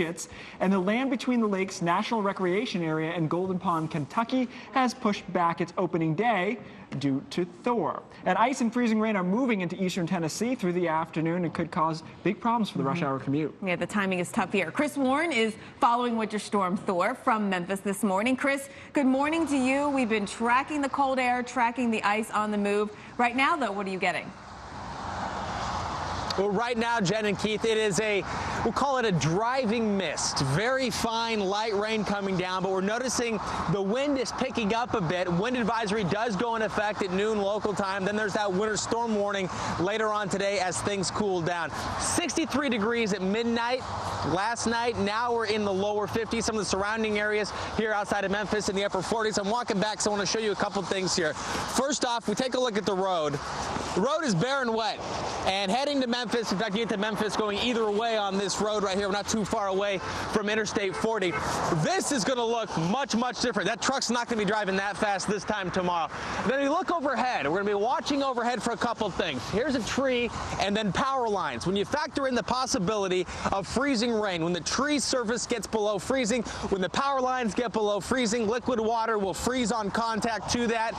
digits, and the land between the lakes National Recreation Area and Golden Pond, Kentucky has pushed back its opening day due to Thor. And ice and freezing rain are moving into eastern Tennessee through the afternoon and could cause big problems for the rush hour commute. Yeah, the timing is tough here. Chris Warren is following Winter Storm Thor from Memphis this morning. Chris, good morning to you. We've been tracking the cold air, tracking the ice on the move. Right now, though, what are you getting? Well, right now, Jen and Keith, it is we'll call it a driving mist. Very fine, light rain coming down, but we're noticing the wind is picking up a bit. Wind advisory does go in effect at noon local time. Then there's that winter storm warning later on today as things cool down. 63 degrees at midnight last night. Now we're in the lower 50s. Some of the surrounding areas here outside of Memphis in the upper 40s. I'm walking back, so I want to show you a couple things here. First off, we take a look at the road. The road is bare and wet, and heading to Memphis, in fact, you get to Memphis going either way on this road right here. We're not too far away from Interstate 40. This is going to look much, much different. That truck's not going to be driving that fast this time tomorrow. Then you look overhead. We're going to be watching overhead for a couple things. Here's a tree and then power lines. When you factor in the possibility of freezing rain, when the tree surface gets below freezing, when the power lines get below freezing, liquid water will freeze on contact to that,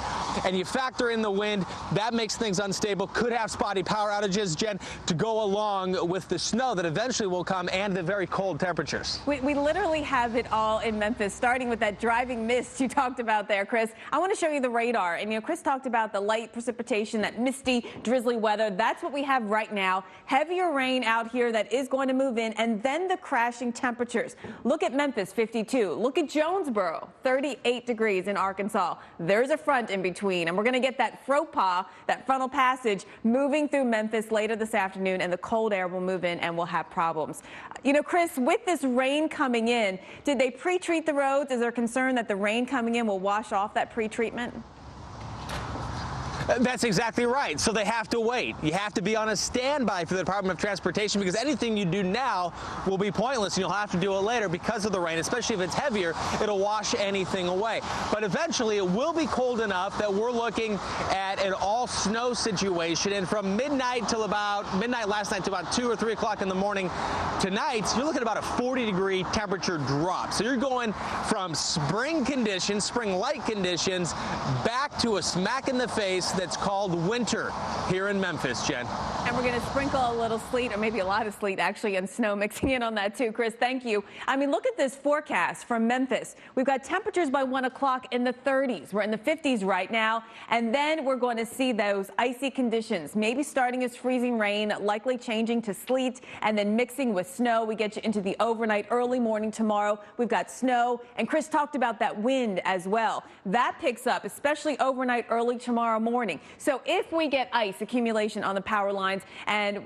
and you factor in the wind, that makes things unstable. Could have spotty power outages, Jen, to go along with the snow that eventually will come and the very cold temperatures. We literally have it all in Memphis, starting with that driving mist you talked about there, Chris. I want to show you the radar. And, Chris talked about the light precipitation, that misty, drizzly weather. That's what we have right now. Heavier rain out here that is going to move in, and then the crashing temperatures. Look at Memphis, 52. Look at Jonesboro, 38 degrees in Arkansas. There's a front in between, and we're going to get that faux-pas, that frontal passage, moving through Memphis later this afternoon, and the cold air will move in and we'll have problems. Chris, with this rain coming in, did they pre-treat the roads? Is there concern that the rain coming in will wash off that pre-treatment? That's exactly right. So they have to wait. You have to be on a standby for the Department of Transportation, because anything you do now will be pointless, and you'll have to do it later because of the rain. Especially if it's heavier, it'll wash anything away. But eventually it will be cold enough that we're looking at an all snow situation. And from midnight till about midnight last night to about 2 or 3 o'clock in the morning tonight, you're looking at about a 40-degree temperature drop. So you're going from spring conditions, spring light conditions, back to a smack in the face that's called winter here in Memphis, Jen. And we're going to sprinkle a little sleet, or maybe a lot of sleet actually, and snow mixing in on that too. Chris, thank you. I mean, look at this forecast from Memphis. We've got temperatures by 1 o'clock in the 30s. We're in the 50s right now. And then we're going to see those icy conditions, maybe starting as freezing rain, likely changing to sleet, and then mixing with snow. We get you into the overnight, early morning tomorrow. We've got snow. And Chris talked about that wind as well. That picks up, especially overnight, early tomorrow morning. So if we get ice accumulation on the power lines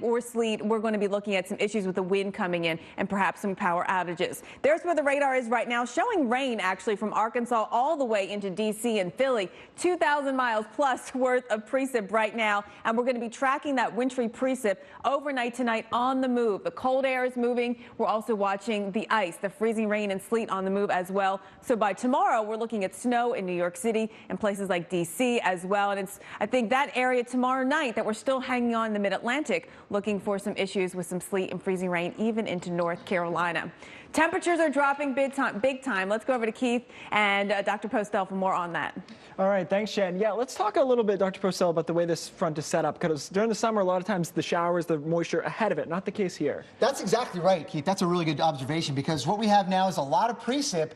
or sleet, we're going to be looking at some issues with the wind coming in and perhaps some power outages. There's where the radar is right now, showing rain actually from Arkansas all the way into D.C. and Philly. 2,000 miles plus worth of precip right now, and we're going to be tracking that wintry precip overnight tonight on the move. The cold air is moving. We're also watching the ice, the freezing rain and sleet on the move as well. So by tomorrow, we're looking at snow in New York City and places like D.C. as well. And I think that area tomorrow night that we're still hanging on in the Mid-Atlantic, looking for some issues with some sleet and freezing rain even into North Carolina. Temperatures are dropping big time. Let's go over to Keith and Dr. Postel for more on that. All right, thanks, Jen. Yeah, let's talk a little bit, Dr. Postel, about the way this front is set up, because during the summer, a lot of times the showers, the moisture ahead of it. Not the case here. That's exactly right, Keith. That's a really good observation, because what we have now is a lot of precip,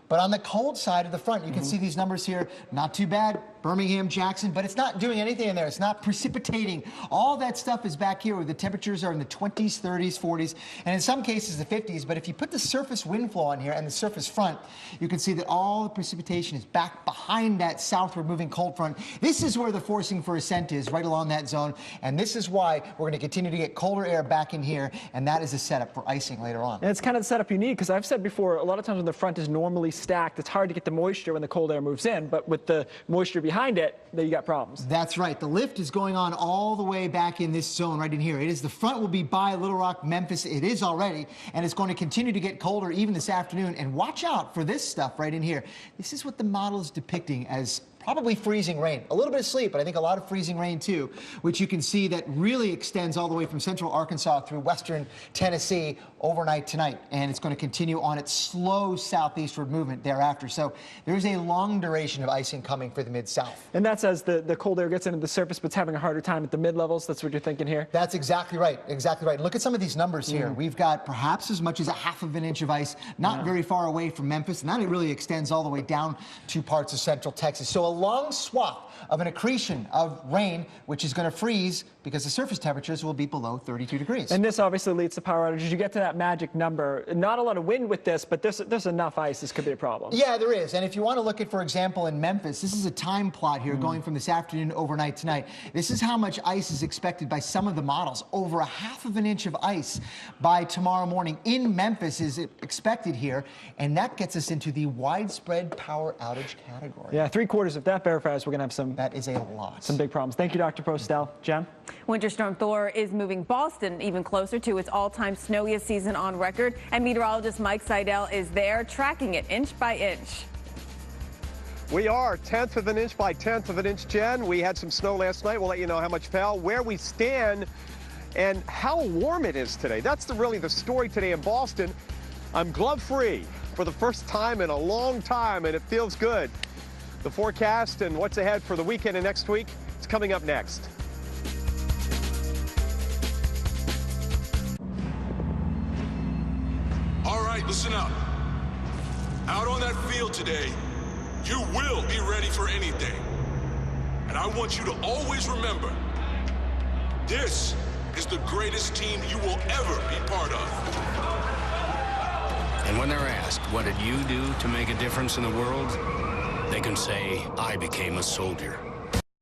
but on the cold side of the front. You can see these numbers here, not too bad. Birmingham, Jackson, but it's not doing anything in there. It's not precipitating. All that stuff is back here where the temperatures are in the 20s, 30s, 40s, and in some cases the 50s. But if you put the surface wind flow on here and the surface front, you can see that all the precipitation is back behind that southward moving cold front. This is where the forcing for ascent is, right along that zone, and this is why we're going to continue to get colder air back in here, and that is a setup for icing later on. And it's kind of the setup you need, because I've said before, a lot of times when the front is normally stacked, it's hard to get the moisture when the cold air moves in, but with the moisture behind it, then you got problems. That's right. The lift is going on all the way back in this zone right in here. It is the front will be by Little Rock, Memphis. It is already, and it's going to continue to get colder even this afternoon. And watch out for this stuff right in here. This is what the model is depicting as probably freezing rain. A little bit of sleet, but I think a lot of freezing rain too, which you can see that really extends all the way from central Arkansas through western Tennessee overnight tonight. And it's going to continue on its slow southeastward movement thereafter. So there's a long duration of icing coming for the mid-south. And that's as the cold air gets into the surface, but it's having a harder time at the mid-levels. That's what you're thinking here? That's exactly right. Exactly right. Look at some of these numbers here. We've got perhaps as much as a half of an inch of ice, not very far away from Memphis, and that it really extends all the way down to parts of central Texas. So a long swath of an accretion of rain, which is going to freeze because the surface temperatures will be below 32 degrees. And this obviously leads to power outages. You get to that magic number. Not a lot of wind with this, but there's enough ice. This could be a problem. Yeah, there is. And if you want to look at, for example, in Memphis, this is a time plot here going from this afternoon overnight tonight. This is how much ice is expected by some of the models. Over a half of an inch of ice by tomorrow morning in Memphis is expected here, and that gets us into the widespread power outage category. Yeah, 3/4. If that verifies, we're going to have some That is a lot. big problems. Thank you, Dr. Postel. Jen? Winter Storm Thor is moving Boston even closer to its all-time snowiest season on record, and meteorologist Mike Seidel is there tracking it inch by inch. We are 1/10 of an inch by 1/10 of an inch, Jen. We had some snow last night. We'll let you know how much fell, where we stand, and how warm it is today. That's really the story today in Boston. I'm glove-free for the first time in a long time, and it feels good. The forecast and what's ahead for the weekend and next week is coming up next. All right, listen up. Out on that field today, you will be ready for anything. And I want you to always remember, this is the greatest team you will ever be part of. And when they're asked, what did you do to make a difference in the world? They can say, I became a soldier.